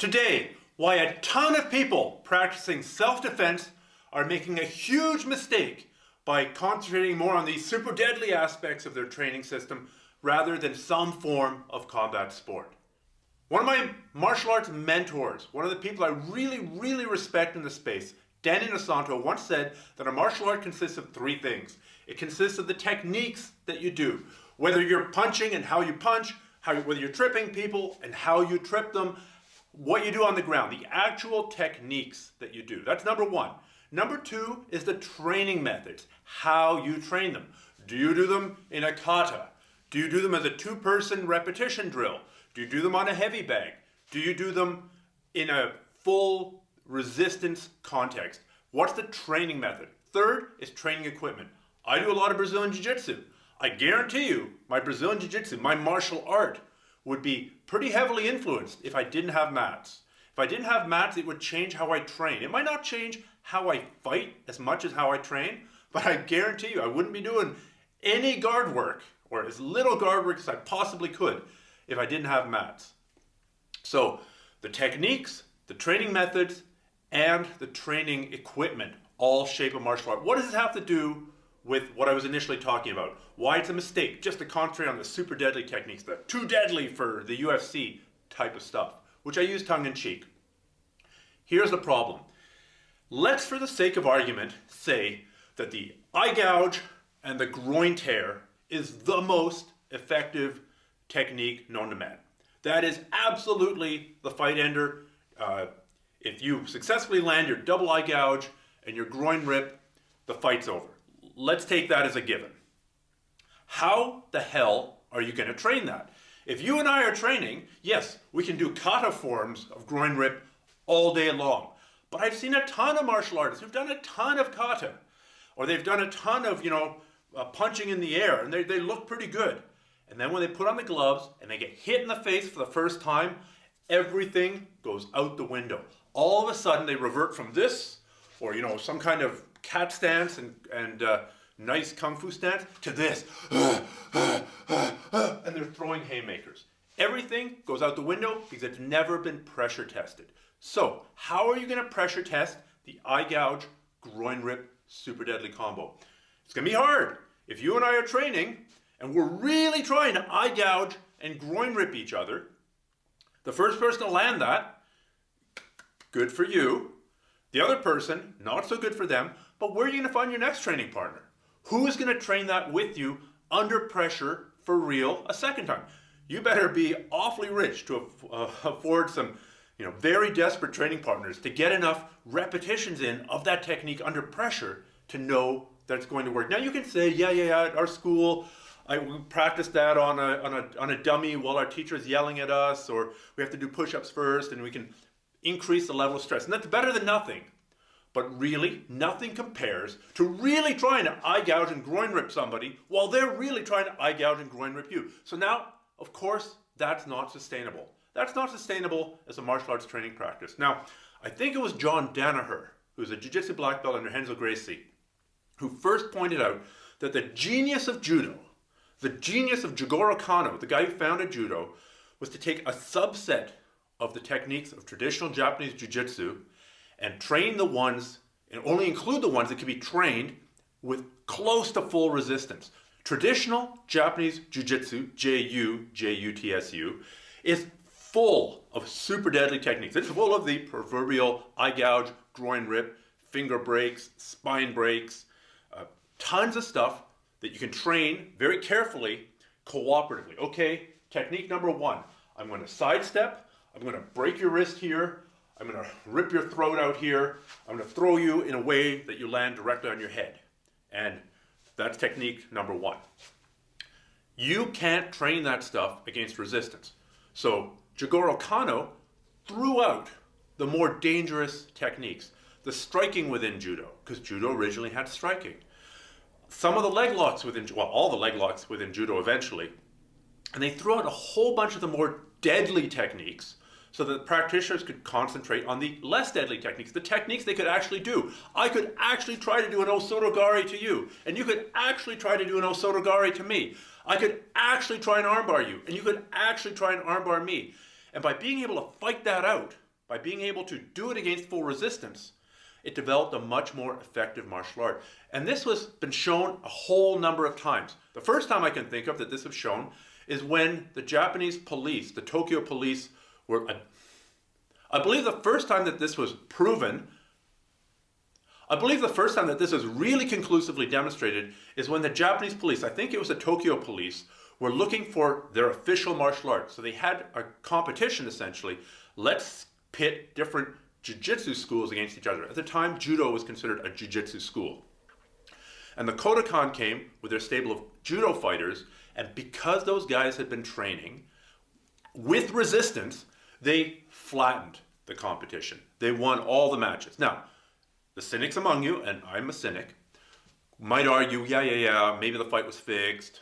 Today, why a ton of people practicing self-defense are making a huge mistake by concentrating more on these super deadly aspects of their training system rather than some form of combat sport. One of my martial arts mentors, one of the people I really respect in the space, Danny Nosanto, once said that a martial art consists of three things. It consists of the techniques that you do, whether you're punching and how you punch, whether you're tripping people and how you trip them, what you do on the ground, the actual techniques that you do. That's number one. Number two is the training methods, how you train them. Do you do them in a kata? Do you do them as a two-person repetition drill? Do you do them on a heavy bag? Do you do them in a full resistance context? What's the training method? Third is training equipment. I do a lot of Brazilian Jiu-Jitsu. I guarantee you, my Brazilian Jiu-Jitsu, my martial art, would be pretty heavily influenced if I didn't have mats. If I didn't have mats, it would change how I train. It might not change how I fight as much as how I train, but I guarantee you I wouldn't be doing any guard work, or as little guard work as I possibly could, if I didn't have mats. So the techniques, the training methods, and the training equipment all shape a martial art. What does this have to do with what I was initially talking about? Why it's a mistake just to concentrate on the super deadly techniques, the too deadly for the UFC type of stuff, which I use tongue in cheek. Here's the problem. Let's, for the sake of argument, say that the eye gouge and the groin tear is the most effective technique known to man. That is absolutely the fight ender. If you successfully land your double eye gouge and your groin rip, the fight's over. Let's take that as a given. How the hell are you going to train that? If you and I are training, yes, we can do kata forms of groin rip all day long. But I've seen a ton of martial artists who've done a ton of kata, or they've done a ton of, punching in the air, and they look pretty good. And then when they put on the gloves and they get hit in the face for the first time, everything goes out the window. All of a sudden they revert from this, or some kind of cat stance and nice kung fu stance, to this, and they're throwing haymakers. Everything goes out the window because it's never been pressure tested. So how are you going to pressure test the eye gouge, groin rip, super deadly combo? It's going to be hard. If you and I are training and we're really trying to eye gouge and groin rip each other, the first person to land that, good for you. The other person, not so good for them, but where are you going to find your next training partner? Who is going to train that with you under pressure for real a second time? You better be awfully rich to afford some very desperate training partners to get enough repetitions in of that technique under pressure to know that it's going to work. Now you can say, yeah, at our school, we practice that on a dummy while our teacher's yelling at us, or we have to do push-ups first and we can increase the level of stress. And that's better than nothing. But really, nothing compares to really trying to eye gouge and groin rip somebody while they're really trying to eye gouge and groin rip you. So now, of course, that's not sustainable. That's not sustainable as a martial arts training practice. Now, I think it was John Danaher, who's a Jiu-Jitsu black belt under Renzo Gracie, who first pointed out that the genius of Judo, the genius of Jigoro Kano, the guy who founded Judo, was to take a subset of the techniques of traditional Japanese Jiu-Jitsu and train the ones, and only include the ones that can be trained with close to full resistance. Traditional Japanese Jiu-Jitsu, J-U-T-S-U, is full of super deadly techniques. It's full of the proverbial eye gouge, groin rip, finger breaks, spine breaks, tons of stuff that you can train very carefully, cooperatively. Okay, technique number one, I'm going to sidestep, I'm going to break your wrist here, I'm going to rip your throat out here, I'm going to throw you in a way that you land directly on your head. And that's technique number one. You can't train that stuff against resistance. So Jigoro Kano threw out the more dangerous techniques. The striking within Judo, because Judo originally had striking. Some of the leg locks within, all the leg locks within Judo eventually. And they threw out a whole bunch of the more deadly techniques so that practitioners could concentrate on the less deadly techniques, the techniques they could actually do. I could actually try to do an osotogari to you, and you could actually try to do an osotogari to me. I could actually try and armbar you, and you could actually try and armbar me. And by being able to fight that out, by being able to do it against full resistance, it developed a much more effective martial art. And this has been shown a whole number of times. The first time I can think of that this was shown is when the Japanese police, the Tokyo police, were, I believe the first time that this was proven, I believe the first time that this was really conclusively demonstrated is when the Japanese police, I think it was the Tokyo police, were looking for their official martial arts. So they had a competition essentially. Let's pit different Jujutsu schools against each other. At the time, Judo was considered a Jujutsu school. And the Kodokan came with their stable of Judo fighters, and because those guys had been training with resistance, they flattened the competition. They won all the matches. Now, the cynics among you, and I'm a cynic, might argue, yeah, maybe the fight was fixed.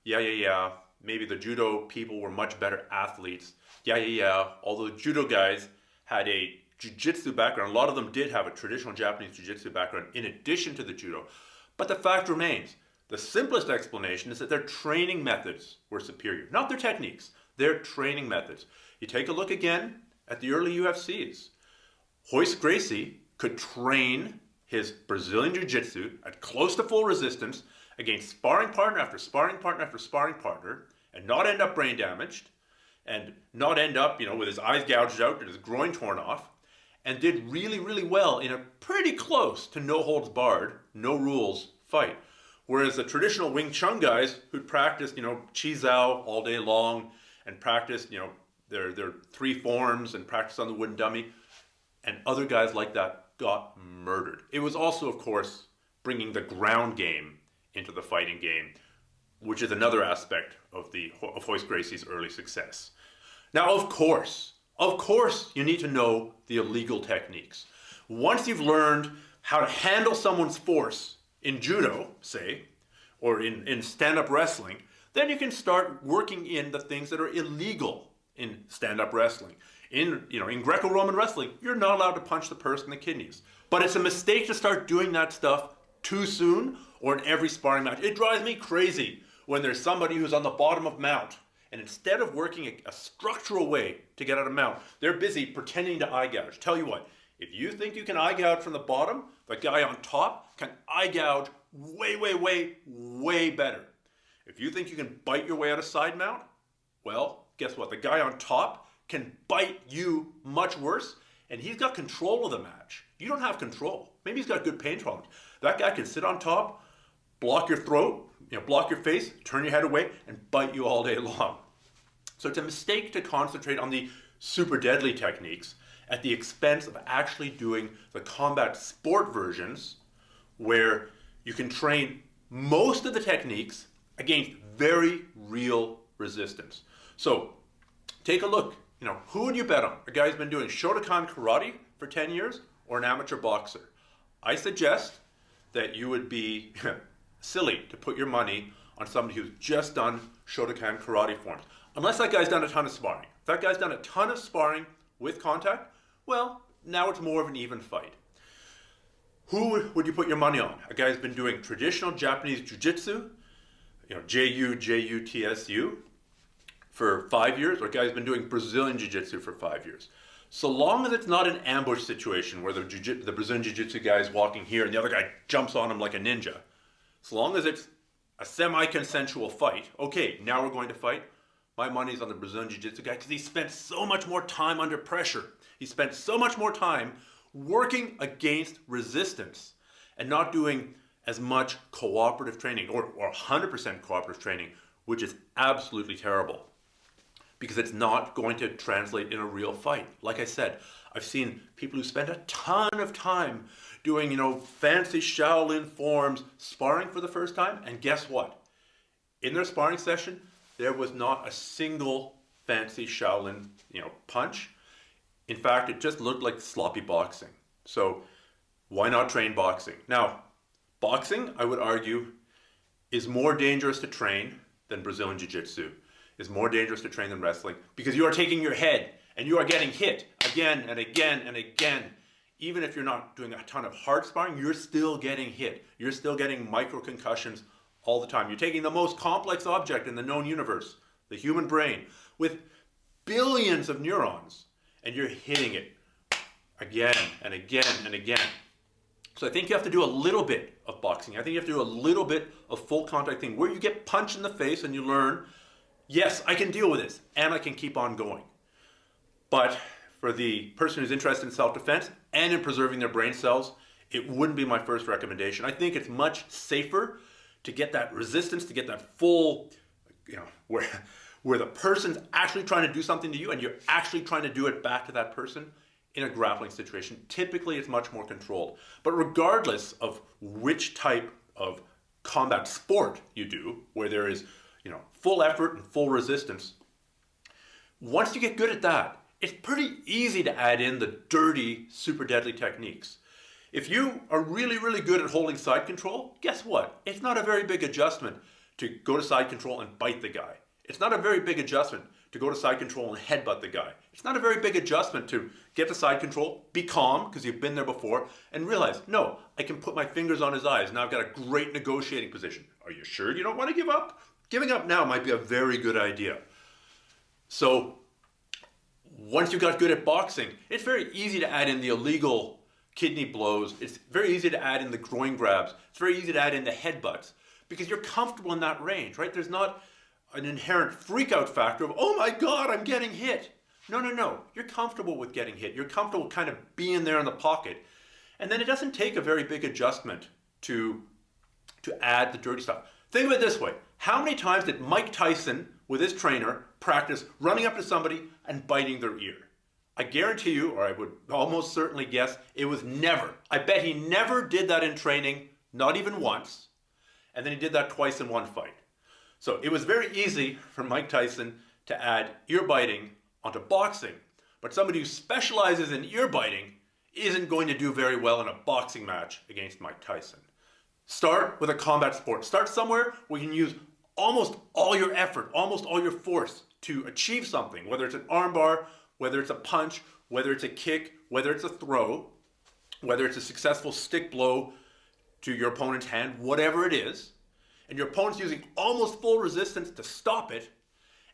Yeah, maybe the Judo people were much better athletes. Yeah, although the Judo guys had a Jiu-Jitsu background. A lot of them did have a traditional Japanese Jiu-Jitsu background in addition to the Judo. But the fact remains, the simplest explanation is that their training methods were superior. Not their techniques, their training methods. You take a look again at the early UFCs. Royce Gracie could train his Brazilian Jiu-Jitsu at close to full resistance against sparring partner after sparring partner after sparring partner and not end up brain damaged and not end up, with his eyes gouged out and his groin torn off, and did really, really well in a pretty close to no holds barred, no rules fight. Whereas the traditional Wing Chun guys who'd practiced, Chi-Zao all day long and practiced, their three forms and practiced on the wooden dummy, and other guys like that got murdered. It was also, of course, bringing the ground game into the fighting game, which is another aspect of Royce Gracie's early success. Now, of course, you need to know the illegal techniques. Once you've learned how to handle someone's force in Judo, say, or in stand-up wrestling, then you can start working in the things that are illegal in stand-up wrestling. In Greco-Roman wrestling, you're not allowed to punch the person in the kidneys. But it's a mistake to start doing that stuff too soon or in every sparring match. It drives me crazy when there's somebody who's on the bottom of mount, and instead of working a structural way to get out of mount, they're busy pretending to eye gouge. Tell you what, if you think you can eye gouge from the bottom, the guy on top can eye gouge way better. If you think you can bite your way out of side mount, well, guess what? The guy on top can bite you much worse, and he's got control of the match. You don't have control. Maybe he's got good pain tolerance. That guy can sit on top, block your throat, block your face, turn your head away, and bite you all day long. So it's a mistake to concentrate on the super deadly techniques at the expense of actually doing the combat sport versions where you can train most of the techniques against very real resistance. So take a look. Who would you bet on? A guy who's been doing Shotokan karate for 10 years or an amateur boxer? I suggest that you would be silly to put your money on somebody who's just done Shotokan karate forms. Unless that guy's done a ton of sparring. If that guy's done a ton of sparring with contact, well, now it's more of an even fight. Who would you put your money on? A guy who's been doing traditional Japanese Jiu-Jitsu, Jutsu, for 5 years, or a guy who's been doing Brazilian Jiu-Jitsu for 5 years. So long as it's not an ambush situation where the Brazilian Jiu-Jitsu guy is walking here and the other guy jumps on him like a ninja. So long as it's a semi-consensual fight, okay, now we're going to fight. My money's on the Brazilian Jiu-Jitsu guy because he spent so much more time under pressure. He spent so much more time working against resistance and not doing as much cooperative training or 100% cooperative training, which is absolutely terrible because it's not going to translate in a real fight. Like I said, I've seen people who spend a ton of time doing, fancy Shaolin forms, sparring for the first time, and guess what? In their sparring session, there was not a single fancy Shaolin, punch. In fact, it just looked like sloppy boxing. So why not train boxing? Now, boxing, I would argue, is more dangerous to train than Brazilian Jiu-Jitsu, is more dangerous to train than wrestling because you are taking your head and you are getting hit again and again and again. Even if you're not doing a ton of hard sparring, you're still getting hit. You're still getting micro concussions all the time. You're taking the most complex object in the known universe, the human brain, with billions of neurons, and you're hitting it again and again and again. So I think you have to do a little bit of boxing. I think you have to do a little bit of full contact thing where you get punched in the face and you learn, yes, I can deal with this and I can keep on going. But for the person who's interested in self-defense and in preserving their brain cells, it wouldn't be my first recommendation. I think it's much safer to get that resistance, to get that full, where the person's actually trying to do something to you and you're actually trying to do it back to that person in a grappling situation. Typically, it's much more controlled. But regardless of which type of combat sport you do, where there is, full effort and full resistance, once you get good at that, it's pretty easy to add in the dirty, super deadly techniques. If you are really, really good at holding side control, guess what? It's not a very big adjustment to go to side control and bite the guy. It's not a very big adjustment to go to side control and headbutt the guy. It's not a very big adjustment to get to side control, be calm, because you've been there before, and realize, no, I can put my fingers on his eyes. Now I've got a great negotiating position. Are you sure you don't want to give up? Giving up now might be a very good idea. So once you got good at boxing, it's very easy to add in the illegal kidney blows. It's very easy to add in the groin grabs. It's very easy to add in the headbutts because you're comfortable in that range, right? There's not an inherent freak out factor of, oh my God, I'm getting hit. No. You're comfortable with getting hit. You're comfortable kind of being there in the pocket. And then it doesn't take a very big adjustment to add the dirty stuff. Think of it this way. How many times did Mike Tyson with his trainer practice running up to somebody and biting their ear? I guarantee you, or I would almost certainly guess, it was never. I bet he never did that in training, not even once. And then he did that twice in one fight. So it was very easy for Mike Tyson to add ear biting onto boxing. But somebody who specializes in ear biting isn't going to do very well in a boxing match against Mike Tyson. Start with a combat sport. Start somewhere where you can use almost all your effort, almost all your force to achieve something, whether it's an armbar, whether it's a punch, whether it's a kick, whether it's a throw, whether it's a successful stick blow to your opponent's hand, whatever it is, and your opponent's using almost full resistance to stop it,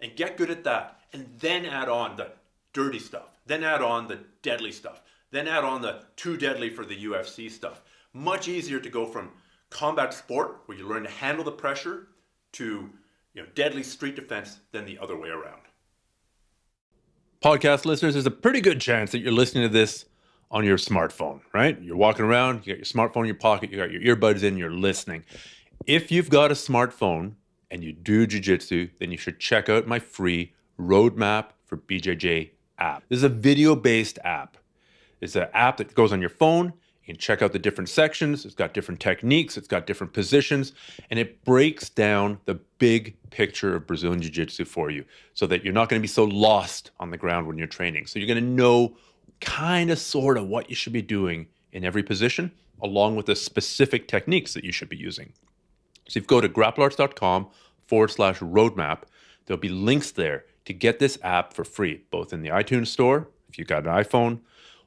and get good at that, and then add on the dirty stuff, then add on the deadly stuff, then add on the too deadly for the UFC stuff. Much easier to go from combat sport, where you learn to handle the pressure, to deadly street defense than the other way around. Podcast listeners, there's a pretty good chance that you're listening to this on your smartphone, right? You're walking around, you got your smartphone in your pocket, you got your earbuds in, you're listening. If you've got a smartphone and you do jiu-jitsu, then you should check out my free Roadmap for BJJ app. This is a video-based app. It's an app that goes on your phone. You can check out the different sections. It's got different techniques. It's got different positions. And it breaks down the big picture of Brazilian Jiu-Jitsu for you so that you're not going to be so lost on the ground when you're training. So you're going to know kind of sort of what you should be doing in every position, along with the specific techniques that you should be using. So if you go to grapplearts.com/roadmap, there'll be links there to get this app for free, both in the iTunes store, if you've got an iPhone,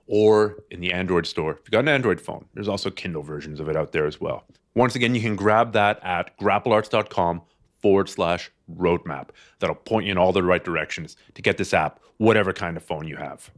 or in the Android store, if you've got an Android phone. There's also Kindle versions of it out there as well. Once again, you can grab that at grapplearts.com/roadmap. That'll point you in all the right directions to get this app, whatever kind of phone you have.